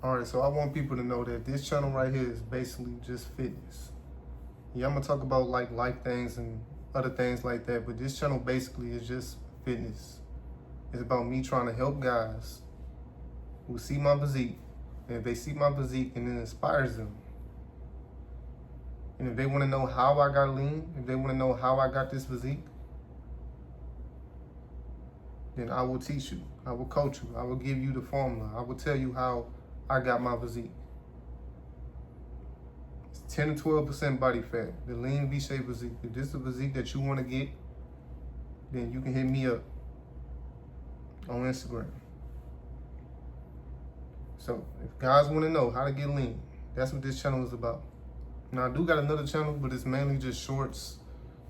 All right, so I want people to know that this channel right here is basically just fitness. Yeah, I'm gonna talk about like life things and other things like that, but this channel basically is just fitness. It's about me trying to help guys who see my physique, and if they see my physique and it inspires them, and if they want to know how I got lean, if they want to know how I got this physique, then I will teach you. I will coach you. I will give you the formula. I will tell you how I got my physique. It's 10 to 12% body fat, the lean V-shaped physique. If this is the physique that you want to get, then you can hit me up on Instagram. So if guys want to know how to get lean, that's what this channel is about. Now I do got another channel, but it's mainly just shorts,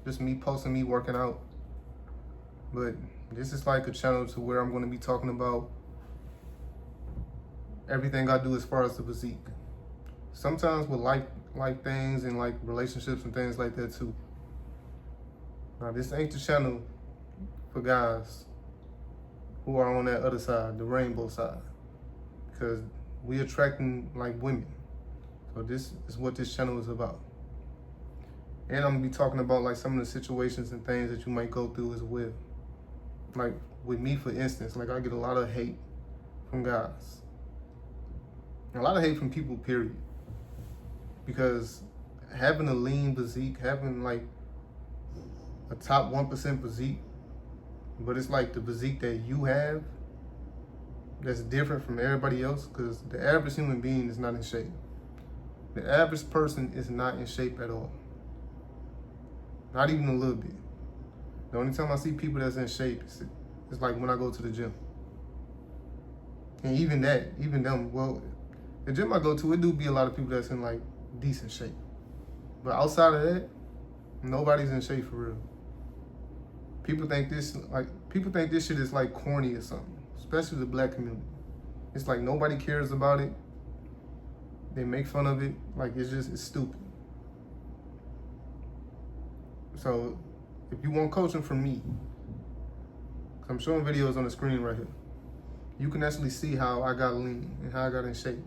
just me posting me working out. But this is like a channel to where I'm going to be talking about everything I do as far as the physique. Sometimes with life things and like relationships and things like that too. Now this ain't the channel for guys who are on that other side, the rainbow side, because we attracting like women. So this is what this channel is about. And I'm gonna be talking about like some of the situations and things that you might go through as well. Like with me, for instance, like I get a lot of hate from guys. A lot of hate from people, period. Because having a lean physique, having like a top 1% physique, but it's like the physique that you have that's different from everybody else, because the average human being is not in shape. The average person is not in shape at all. Not even a little bit. The only time I see people that's in shape is like when I go to the gym. And even them, well, the gym I go to, it do be a lot of people that's in like decent shape. But outside of that, nobody's in shape for real. People think this shit is like corny or something, especially the black community. It's like nobody cares about it. They make fun of it. Like it's stupid. So if you want coaching from me, 'cause I'm showing videos on the screen right here, you can actually see how I got lean and how I got in shape.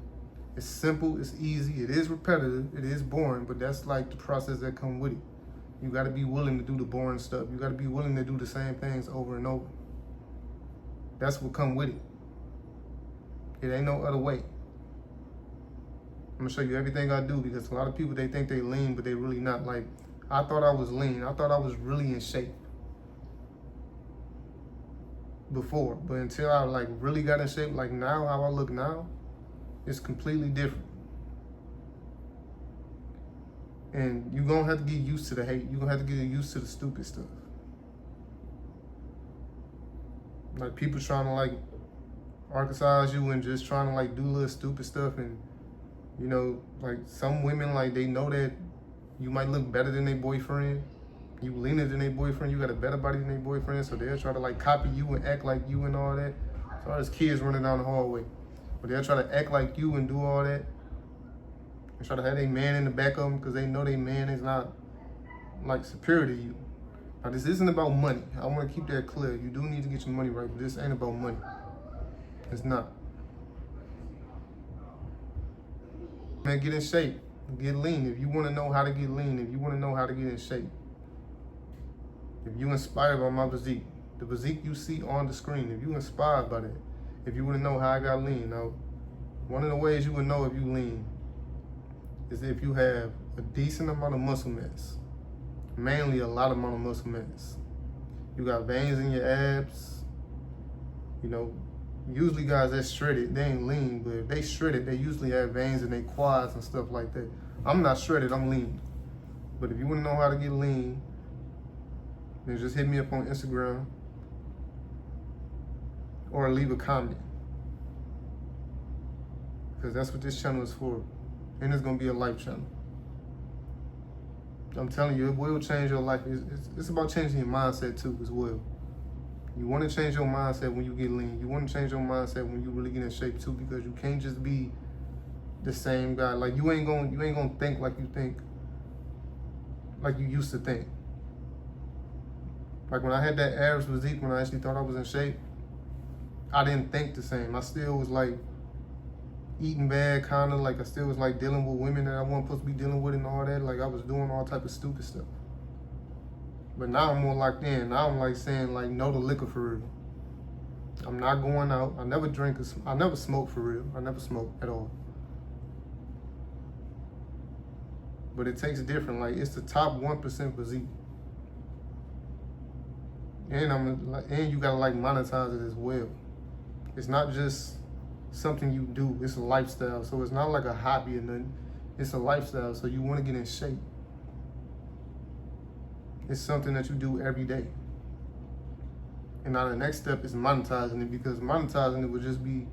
It's simple, it's easy, it is repetitive, it is boring, but that's like the process that come with it. You gotta be willing to do the boring stuff. You gotta be willing to do the same things over and over. That's what come with it. It ain't no other way. I'm gonna show you everything I do, because a lot of people, they think they lean, but they really not. Like, I thought I was lean. I thought I was really in shape before, but until I like really got in shape, like now, how I look now, it's completely different. And you're gonna have to get used to the hate. You're gonna have to get used to the stupid stuff. Like people trying to like arcasize you and just trying to like do little stupid stuff. And you know, like some women, like they know that you might look better than their boyfriend. You leaner than their boyfriend. You got a better body than their boyfriend. So they'll try to like copy you and act like you and all that. So there's kids running down the hallway. But they'll try to act like you and do all that. And try to have their man in the back of them because they know their man is not like superior to you. Now this isn't about money. I want to keep that clear. You do need to get your money right, but this ain't about money. It's not. Man, get in shape. Get lean. If you want to know how to get lean, if you want to know how to get in shape, if you inspired by my physique, the physique you see on the screen, if you inspired by that, if you want to know how I got lean. Now, one of the ways you would know if you lean is if you have a decent amount of muscle mass, mainly a lot amount of muscle mass. You got veins in your abs. You know, usually guys that shredded, they ain't lean, but if they shredded, they usually have veins in their quads and stuff like that. I'm not shredded, I'm lean. But if you want to know how to get lean, then just hit me up on Instagram or leave a comment, because that's what this channel is for. And it's gonna be a life channel. I'm telling you, it will change your life. It's about changing your mindset too as well. You want to change your mindset when you get lean. You want to change your mindset when you really get in shape too, because you can't just be the same guy. Like you ain't gonna think like you think, like you used to think. Like when I had that average physique, when I actually thought I was in shape, I didn't think the same. I still was like eating bad, kind of like I still was like dealing with women that I wasn't supposed to be dealing with and all that. Like I was doing all type of stupid stuff. But now I'm more locked in. Now I'm like saying like no to liquor for real. I'm not going out. I never drink. I never smoke for real. I never smoke at all. But it takes different. Like it's the top 1% physique. And you gotta like monetize it as well. It's not just something you do. It's a lifestyle. So it's not like a hobby or nothing. It's a lifestyle. So you want to get in shape. It's something that you do every day. And now the next step is monetizing it, because monetizing it would just be,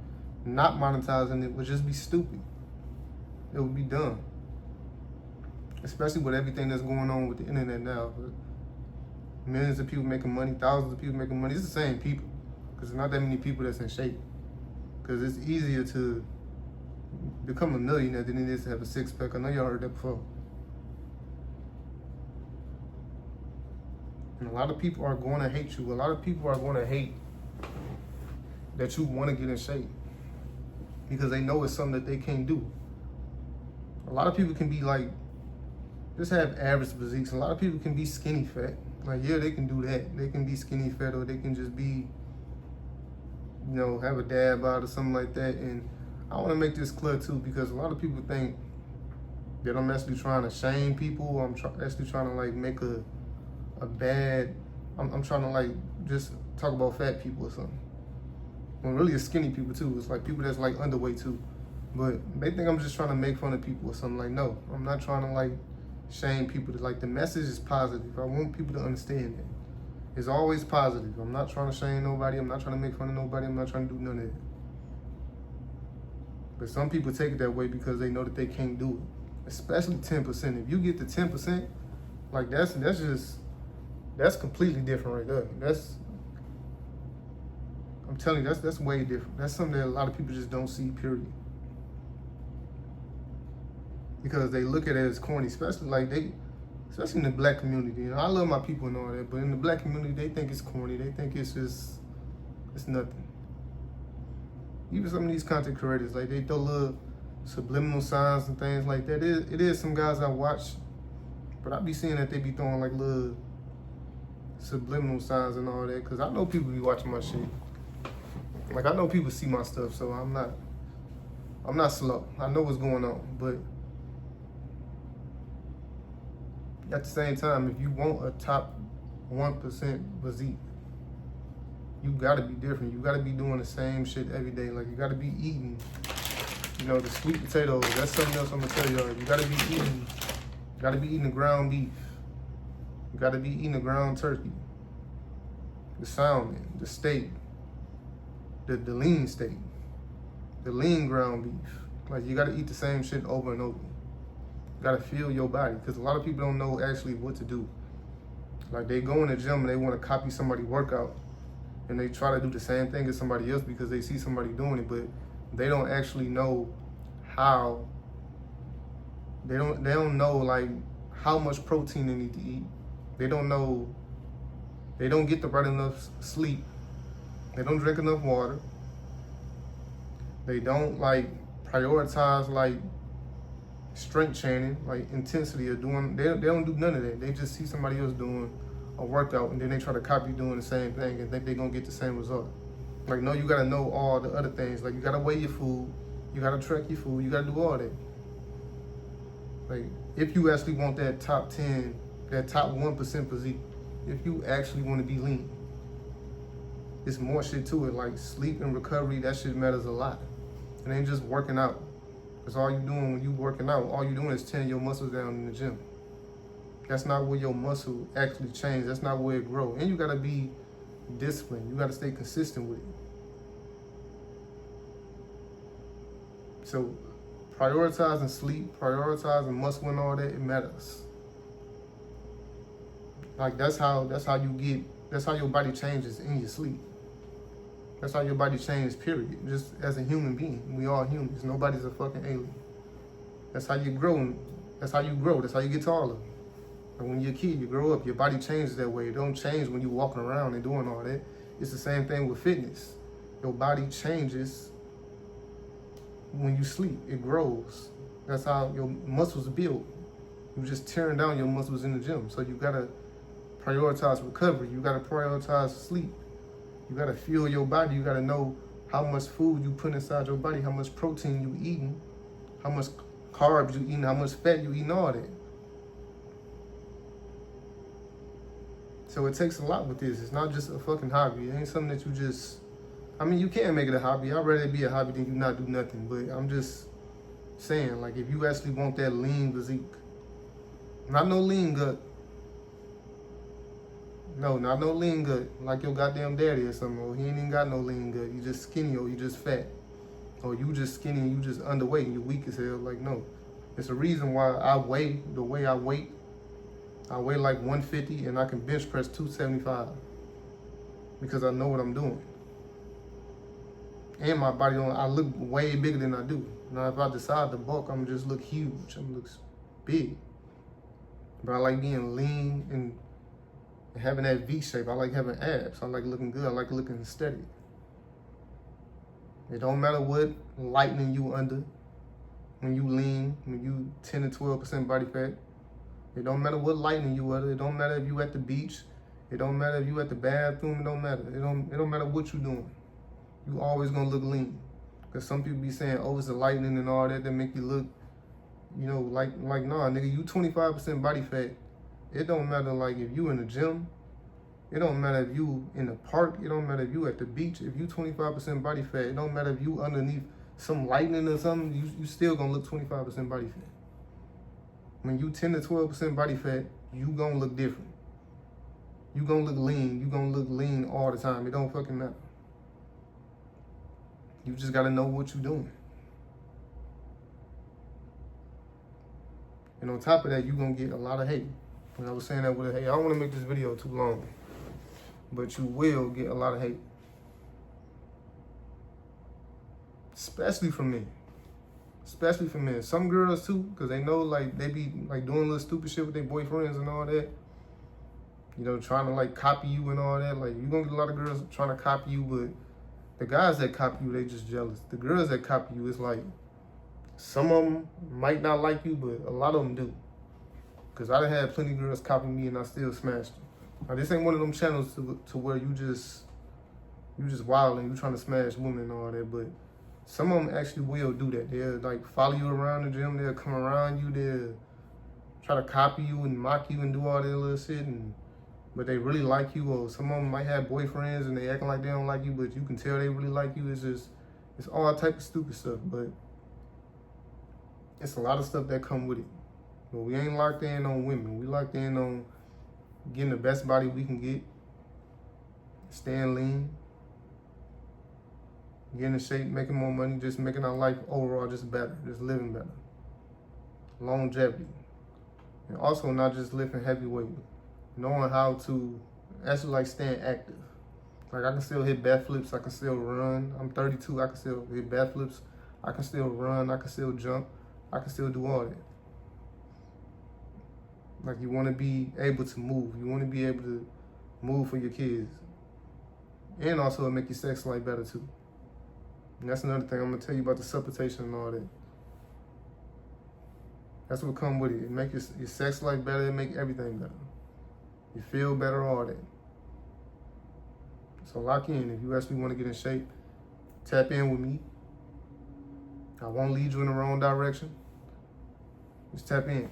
not monetizing it would just be stupid. It would be dumb. Especially with everything that's going on with the internet now. Millions of people making money, thousands of people making money. It's the same people, because there's not that many people that's in shape. Because it's easier to become a millionaire than it is to have a six-pack. I know y'all heard that before. And a lot of people are going to hate you. A lot of people are going to hate that you want to get in shape, because they know it's something that they can't do. A lot of people can be like, just have average physiques. A lot of people can be skinny fat. Like, yeah, they can do that. They can be skinny fat, or they can just be, you know, have a dab out or something like that. And I want to make this clear too, because a lot of people think that I'm actually trying to shame people. I'm actually trying to like make a bad, I'm trying to like just talk about fat people or something. When really it's skinny people too. It's like people that's like underweight too. But they think I'm just trying to make fun of people or something. Like, no, I'm not trying to like shame people. Like, the message is positive. I want people to understand that. It's always positive. I'm not trying to shame nobody. I'm not trying to make fun of nobody. I'm not trying to do none of that. But some people take it that way because they know that they can't do it. Especially 10%. If you get to 10%, like that's completely different right there. I'm telling you, that's way different. That's something that a lot of people just don't see, period. Because they look at it as corny, especially in the black community. You know, I love my people and all that, but in the black community, they think it's corny. They think it's nothing. Even some of these content creators, like, they throw little subliminal signs and things like that. It is some guys I watch, but I be seeing that they be throwing like little subliminal signs and all that, because I know people be watching my shit. Like, I know people see my stuff, so I'm not slow. I know what's going on, but at the same time, if you want a top 1% physique, you gotta be different. You gotta be doing the same shit every day. Like, you gotta be eating, you know, the sweet potatoes. That's something else I'm gonna tell y'all. You gotta be eating the ground beef. You gotta be eating the ground turkey, the salmon, the steak, the lean steak, the lean ground beef. Like, you gotta eat the same shit over and over. You gotta feel your body, because a lot of people don't know actually what to do. Like, they go in the gym and they wanna copy somebody's workout, and they try to do the same thing as somebody else because they see somebody doing it, but they don't actually know how. They don't know like how much protein they need to eat. They don't get the right enough sleep. They don't drink enough water. They don't like prioritize like strength training, like intensity, or doing. They don't do none of that. They just see somebody else doing a workout, and then they try to copy doing the same thing and think they're gonna get the same result. Like, no, you gotta know all the other things. Like, you gotta weigh your food, you gotta track your food, you gotta do all that. Like, if you actually want that top 10, that top 1% physique, if you actually want to be lean, it's more shit to it. Like, sleep and recovery, that shit matters a lot. It ain't just working out. Because all you doing when you working out, all you doing is tearing your muscles down in the gym. That's not where your muscle actually changes. That's not where it grows. And you gotta be disciplined. You gotta stay consistent with it. So prioritizing sleep, prioritizing muscle and all that, it matters. Like, that's how your body changes in your sleep. That's how your body changes, period. Just as a human being. We all humans. Nobody's a fucking alien. That's how you grow. That's how you grow. That's how you get taller. And when you're a kid, you grow up, your body changes that way. It don't change when you're walking around and doing all that. It's the same thing with fitness. Your body changes when you sleep. It grows. That's how your muscles build. You're just tearing down your muscles in the gym. So you gotta prioritize recovery. You gotta prioritize sleep. You gotta fuel your body. You gotta know how much food you put inside your body, how much protein you eating, how much carbs you eating, how much fat you eating, all that. So it takes a lot with this. It's not just a fucking hobby. It ain't something that you just, I mean, you can make it a hobby. I'd rather it be a hobby than you not do nothing. But I'm just saying, like, if you actually want that lean physique, not no lean gut. No, not no lean gut, like your goddamn daddy or something. Or he ain't even got no lean gut. You just skinny or you just fat. Or you just skinny and you just underweight and you weak as hell. Like, no. It's a reason why I weigh the way I weigh. I weigh like 150 and I can bench press 275. Because I know what I'm doing. And my body, I look way bigger than I do. Now, if I decide to bulk, I'm gonna just look huge. I'm gonna look big. But I like being lean and having that V shape. I like having abs. I like looking good. I like looking steady. It don't matter what lightening you under when you lean, when you 10 to 12% body fat. It don't matter what lightening you under. It don't matter if you at the beach. It don't matter if you at the bathroom. It don't matter. It don't matter what you doing. You always gonna look lean. Cause some people be saying, oh, it's the lightening and all that make you look, you know, like nah, nigga, you 25% body fat. It don't matter like if you in the gym. It don't matter if you in the park. It don't matter if you at the beach. If you 25% body fat, it don't matter if you underneath some lightning or something, you still gonna look 25% body fat. When you 10 to 12% body fat, you gonna look different. You gonna look lean. You gonna look lean all the time. It don't fucking matter. You just gotta know what you're doing. And on top of that, you're gonna get a lot of hate. And I was saying that with a hate. I don't wanna make this video too long, but you will get a lot of hate. Especially from men. Especially from men. Some girls too, because they know like they be like doing little stupid shit with their boyfriends and all that. You know, trying to like copy you and all that. Like you're gonna get a lot of girls trying to copy you, but the guys that copy you, they just jealous. The girls that copy you, it's like some of them might not like you, but a lot of them do. Because I done had plenty of girls copy me and I still smashed them. Now, this ain't one of them channels to where you just wild and you trying to smash women and all that, but some of them actually will do that. They'll like follow you around the gym, they'll come around you, they'll try to copy you and mock you and do all that little shit, but they really like you. Or some of them might have boyfriends and they acting like they don't like you, but you can tell they really like you. It's all type of stupid stuff, but it's a lot of stuff that come with it. But we ain't locked in on women. We locked in on getting the best body we can get, staying lean, getting in shape, making more money, just making our life overall just better, just living better. Longevity. And also not just lifting heavyweight, knowing how to actually like staying active. Like I can still hit backflips, I can still run. I'm 32, I can still hit backflips, I can still run, I can still jump, I can still do all that. Like you want to be able to move. You want to be able to move for your kids. And also make your sex life better too. And that's another thing I'm going to tell you about the supplementation and all that. That's what come with it. It make your sex life better. It make everything better. You feel better, all that. So lock in. If you actually want to get in shape, tap in with me. I won't lead you in the wrong direction. Just tap in.